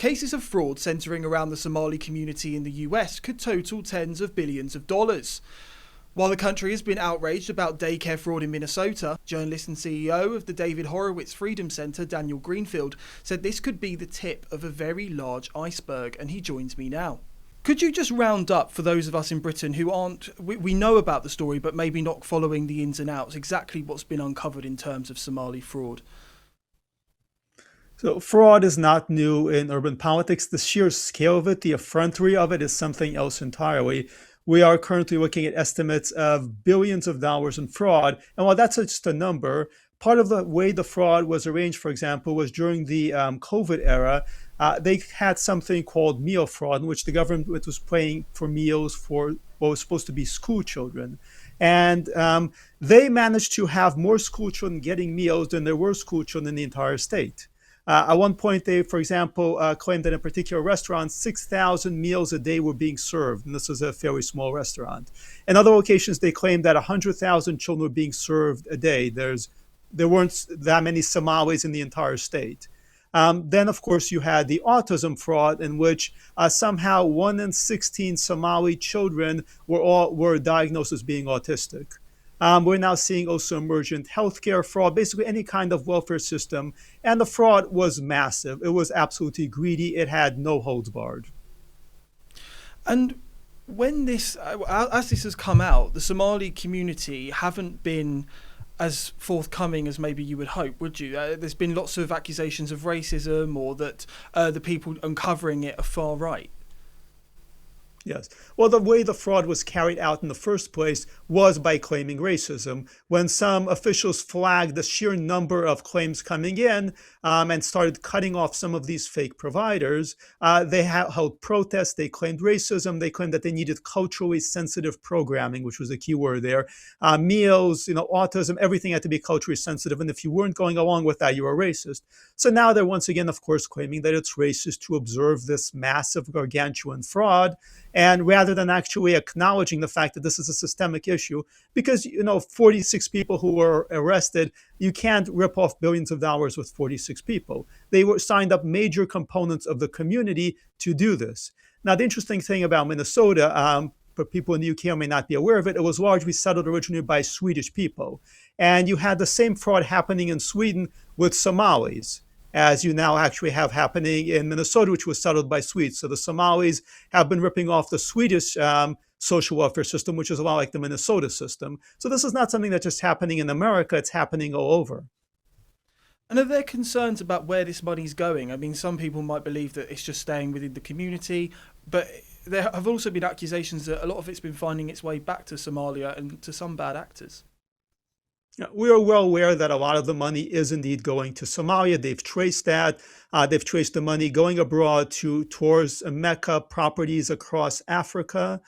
cases of fraud centering around the Somali community in the US could total tens of billions of dollars. While the country has been outraged about daycare fraud in Minnesota, journalist and CEO of the David Horowitz Freedom Center, Daniel Greenfield, said this could be the tip of a very large iceberg, and he joins me now. Could you just round up, for those of us in Britain who we know about the story but maybe not following the ins and outs, exactly what's been uncovered in terms of Somali fraud? So fraud is not new in urban politics. The sheer scale of it, the effrontery of it, is something else entirely. We are currently looking at estimates of billions of dollars in fraud. And while that's just a number, part of the way the fraud was arranged, for example, was during the COVID era. They had something called meal fraud, in which the government was paying for meals for what was supposed to be school children. And they managed to have more school children getting meals than there were school children in the entire state. At one point, they, for example, claimed that in a particular restaurant, 6,000 meals a day were being served, and this was a fairly small restaurant. In other locations, they claimed that 100,000 children were being served a day. There weren't that many Somalis in the entire state. Then, of course, you had the autism fraud, in which somehow 1 in 16 Somali children were diagnosed as being autistic. We're now seeing also emergent healthcare fraud, basically any kind of welfare system. And the fraud was massive. It was absolutely greedy. It had no holds barred. And when as this has come out, the Somali community haven't been as forthcoming as maybe you would hope, would you? There's been lots of accusations of racism, or that the people uncovering it are far right. Yes. Well, the way the fraud was carried out in the first place was by claiming racism. When some officials flagged the sheer number of claims coming in and started cutting off some of these fake providers, they held protests. They claimed racism. They claimed that they needed culturally sensitive programming, which was the key word there. Meals, autism, everything had to be culturally sensitive. And if you weren't going along with that, you were racist. So now they're once again, of course, claiming that it's racist to observe this massive gargantuan fraud. And rather than actually acknowledging the fact that this is a systemic issue, because 46 people who were arrested, you can't rip off billions of dollars with 46 people. They were signed up major components of the community to do this. Now, the interesting thing about Minnesota, for people in the UK who may not be aware of it, it was largely settled originally by Swedish people. And you had the same fraud happening in Sweden with Somalis, as you now actually have happening in Minnesota, which was settled by Swedes. So the Somalis have been ripping off the Swedish social welfare system, which is a lot like the Minnesota system. So this is not something that's just happening in America, it's happening all over. And are there concerns about where this money's going? I mean, some people might believe that it's just staying within the community, but there have also been accusations that a lot of it's been finding its way back to Somalia and to some bad actors. We are well aware that a lot of the money is indeed going to Somalia. They've traced that. They've traced the money going abroad towards Mecca properties across Africa.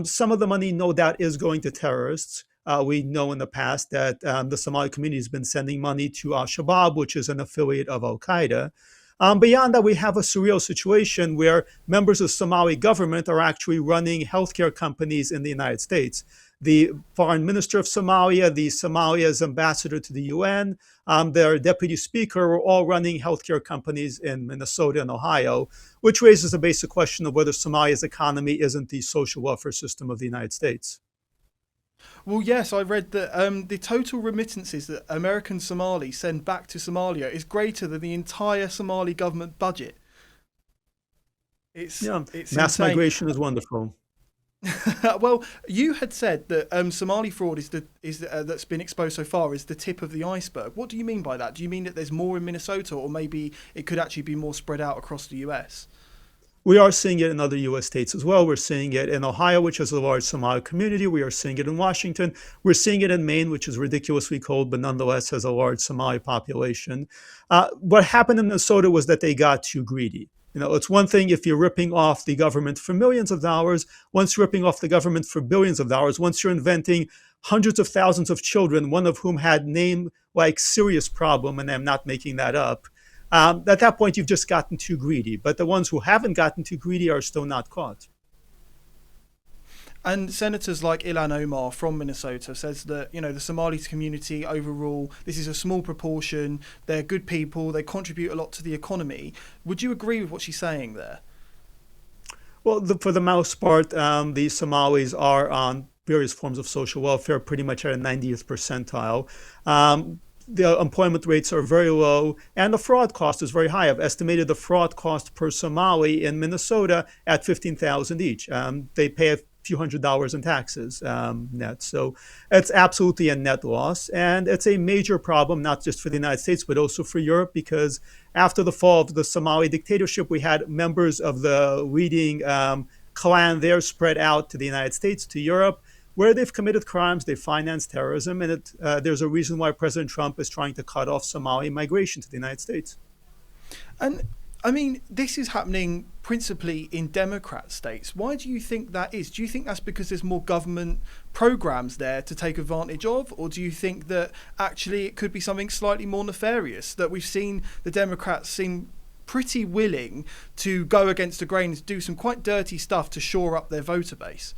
Some of the money, no doubt, is going to terrorists. We know in the past that the Somali community has been sending money to Al-Shabaab, which is an affiliate of Al-Qaeda. Beyond that, we have a surreal situation where members of the Somali government are actually running healthcare companies in the United States. The foreign minister of Somalia, the Somalia's ambassador to the UN, their deputy speaker were all running healthcare companies in Minnesota and Ohio, which raises the basic question of whether Somalia's economy isn't the social welfare system of the United States. Well, yes, I read that the total remittances that American Somalis send back to Somalia is greater than the entire Somali government budget. It's mass insane. migration is wonderful. Well, you had said that Somali fraud that's been exposed so far is the tip of the iceberg. What do you mean by that? Do you mean that there's more in Minnesota, or maybe it could actually be more spread out across the US? We are seeing it in other U.S. states as well. We're seeing it in Ohio, which has a large Somali community. We are seeing it in Washington. We're seeing it in Maine, which is ridiculously cold, but nonetheless has a large Somali population. What happened in Minnesota was that they got too greedy. It's one thing if you're ripping off the government for millions of dollars. Once you're ripping off the government for billions of dollars, once you're inventing hundreds of thousands of children, one of whom had name like serious problem, and I'm not making that up, at that point, you've just gotten too greedy. But the ones who haven't gotten too greedy are still not caught. And senators like Ilhan Omar from Minnesota says that, the Somali community overall, this is a small proportion. They're good people. They contribute a lot to the economy. Would you agree with what she's saying there? Well, for the most part, the Somalis are on various forms of social welfare, pretty much at a 90th percentile. The employment rates are very low, and the fraud cost is very high. I've estimated the fraud cost per Somali in Minnesota at $15,000 each. They pay a few $100s in taxes net. So it's absolutely a net loss. And it's a major problem, not just for the United States, but also for Europe, because after the fall of the Somali dictatorship, we had members of the leading clan there spread out to the United States, to Europe, where they've committed crimes, they financed terrorism, and there's a reason why President Trump is trying to cut off Somali migration to the United States. And this is happening principally in Democrat states. Why do you think that is? Do you think that's because there's more government programs there to take advantage of? Or do you think that actually it could be something slightly more nefarious, that we've seen the Democrats seem pretty willing to go against the grain and do some quite dirty stuff to shore up their voter base?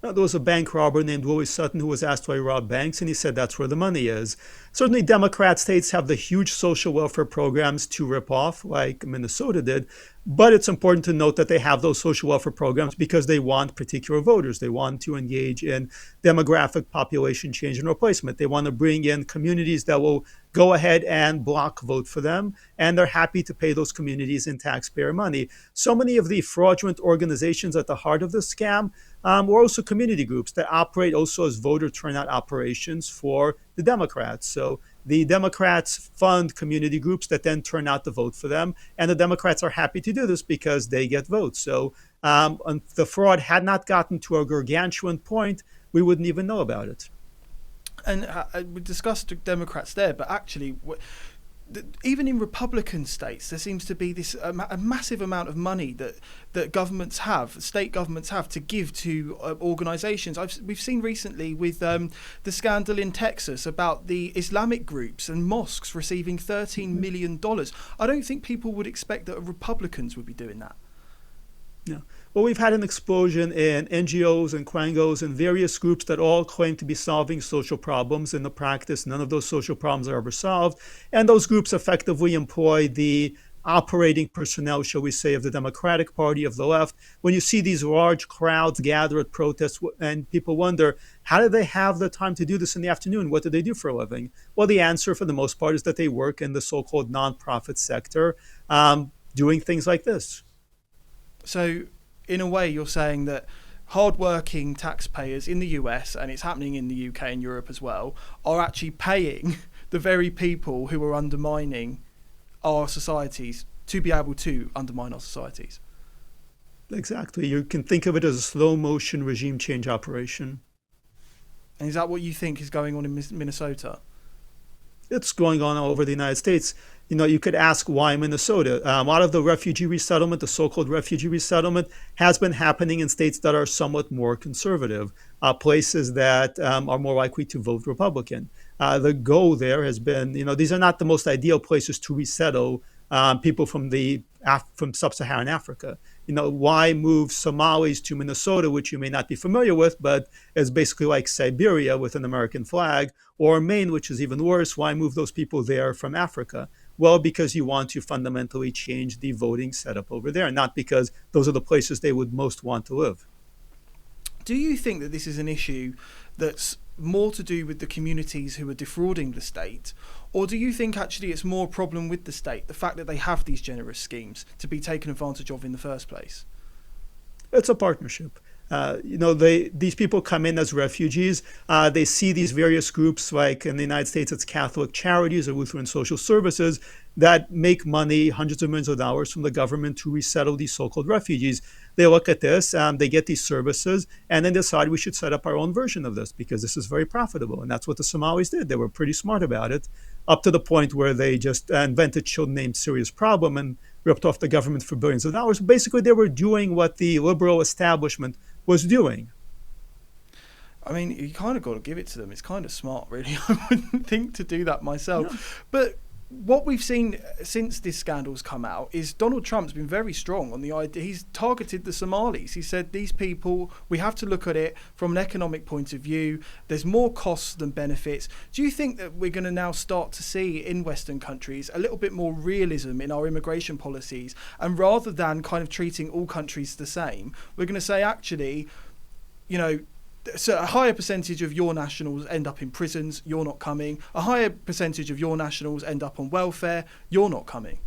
There was a bank robber named Willie Sutton who was asked why he robbed banks, and he said that's where the money is. Certainly, Democrat states have the huge social welfare programs to rip off, like Minnesota did. But it's important to note that they have those social welfare programs because they want particular voters. They want to engage in demographic population change and replacement. They want to bring in communities that will go ahead and block vote for them, and they're happy to pay those communities in taxpayer money. So many of the fraudulent organizations at the heart of the scam were also community groups that operate also as voter turnout operations for the Democrats. So the Democrats fund community groups that then turn out to vote for them. And the Democrats are happy to do this because they get votes. So the fraud had not gotten to a gargantuan point, we wouldn't even know about it. And we discussed Democrats there, but actually, even in Republican states, there seems to be this a massive amount of money that governments have, state governments have, to give to organisations. We've seen recently with the scandal in Texas about the Islamic groups and mosques receiving $13 million. I don't think people would expect that Republicans would be doing that. Yeah. Well, we've had an explosion in NGOs and quangos and various groups that all claim to be solving social problems. In the practice, none of those social problems are ever solved. And those groups effectively employ the operating personnel, shall we say, of the Democratic Party, of the left. When you see these large crowds gather at protests and people wonder, how do they have the time to do this in the afternoon? What do they do for a living? Well, the answer for the most part is that they work in the so-called nonprofit sector doing things like this. So, in a way, you're saying that hard-working taxpayers in the US, and it's happening in the UK and Europe as well, are actually paying the very people who are undermining our societies to be able to undermine our societies. Exactly. You can think of it as a slow-motion regime change operation. And is that what you think is going on in Minnesota? It's going on all over the United States. You could ask why Minnesota. A lot of the refugee resettlement, the so-called refugee resettlement, has been happening in states that are somewhat more conservative, places that are more likely to vote Republican. The goal there has been, these are not the most ideal places to resettle people from sub-Saharan Africa. Why move Somalis to Minnesota, which you may not be familiar with, but is basically like Siberia with an American flag, or Maine, which is even worse. Why move those people there from Africa? Well, because you want to fundamentally change the voting setup over there, not because those are the places they would most want to live. Do you think that this is an issue that's more to do with the communities who are defrauding the state, or do you think actually it's more a problem with the state, the fact that they have these generous schemes to be taken advantage of in the first place? It's a partnership. These people come in as refugees. They see these various groups, like in the United States, it's Catholic Charities or Lutheran Social Services, that make money, hundreds of millions of dollars from the government to resettle these so-called refugees. They look at this, they get these services, and then decide we should set up our own version of this because this is very profitable. And that's what the Somalis did. They were pretty smart about it, up to the point where they just invented children-named Serious Problem and ripped off the government for billions of dollars. Basically, they were doing what the liberal establishment was doing. I mean, you kind of got to give it to them. It's kind of smart, really. I wouldn't think to do that myself. Yeah. But what we've seen since this scandal's come out is Donald Trump's been very strong on the idea. He's targeted the Somalis. He said these people, we have to look at it from an economic point of view. There's more costs than benefits. Do you think that we're going to now start to see in Western countries a little bit more realism in our immigration policies? And rather than kind of treating all countries the same, we're going to say, actually, so a higher percentage of your nationals end up in prisons, you're not coming. A higher percentage of your nationals end up on welfare, you're not coming.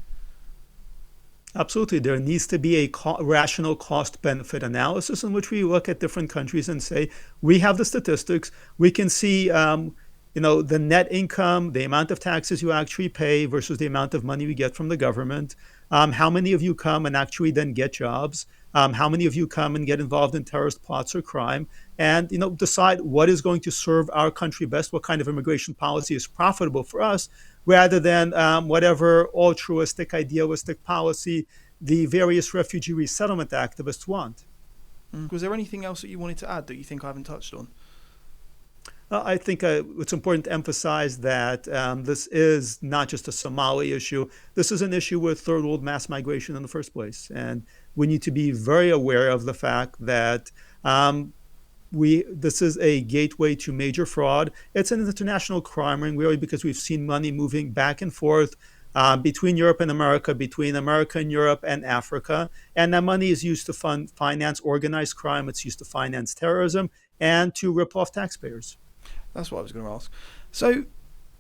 Absolutely. There needs to be a rational cost-benefit analysis in which we look at different countries and say, we have the statistics, we can see the net income, the amount of taxes you actually pay versus the amount of money we get from the government. How many of you come and actually then get jobs? How many of you come and get involved in terrorist plots or crime? And decide what is going to serve our country best, what kind of immigration policy is profitable for us, rather than whatever altruistic, idealistic policy the various refugee resettlement activists want. Was there anything else that you wanted to add that you think I haven't touched on? I think it's important to emphasize that this is not just a Somali issue. This is an issue with third world mass migration in the first place. And we need to be very aware of the fact that this is a gateway to major fraud. It's an international crime ring, really, because we've seen money moving back and forth between Europe and America, between America and Europe and Africa. And that money is used to finance organized crime. It's used to finance terrorism and to rip off taxpayers. That's what I was going to ask. So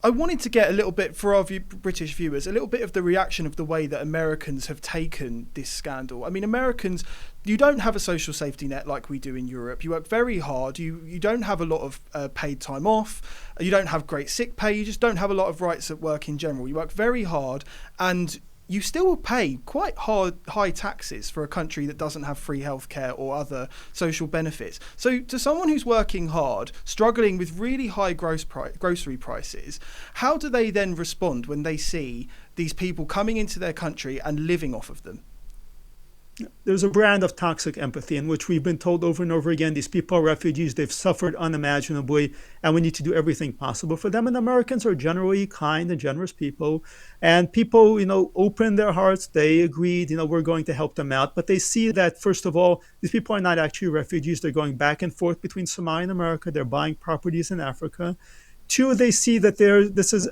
I wanted to get a little bit, for our British viewers, a little bit of the reaction of the way that Americans have taken this scandal. I mean, Americans, you don't have a social safety net like we do in Europe. You work very hard. You don't have a lot of paid time off. You don't have great sick pay. You just don't have a lot of rights at work in general. You work very hard, and you still pay quite high taxes for a country that doesn't have free healthcare or other social benefits. So to someone who's working hard, struggling with really high grocery prices, how do they then respond when they see these people coming into their country and living off of them? There's a brand of toxic empathy in which we've been told over and over again, these people are refugees, they've suffered unimaginably, and we need to do everything possible for them. And Americans are generally kind and generous people. And people, opened their hearts, they agreed, we're going to help them out. But they see that, first of all, these people are not actually refugees. They're going back and forth between Somalia and America. They're buying properties in Africa. Two, they see that this is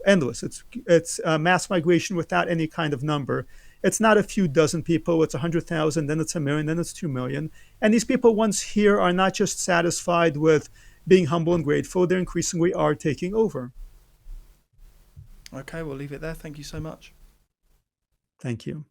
endless. It's mass migration without any kind of number. It's not a few dozen people, it's 100,000, then it's 1 million, then it's 2 million. And these people, once here, are not just satisfied with being humble and grateful, they increasingly are taking over. Okay, we'll leave it there. Thank you so much. Thank you.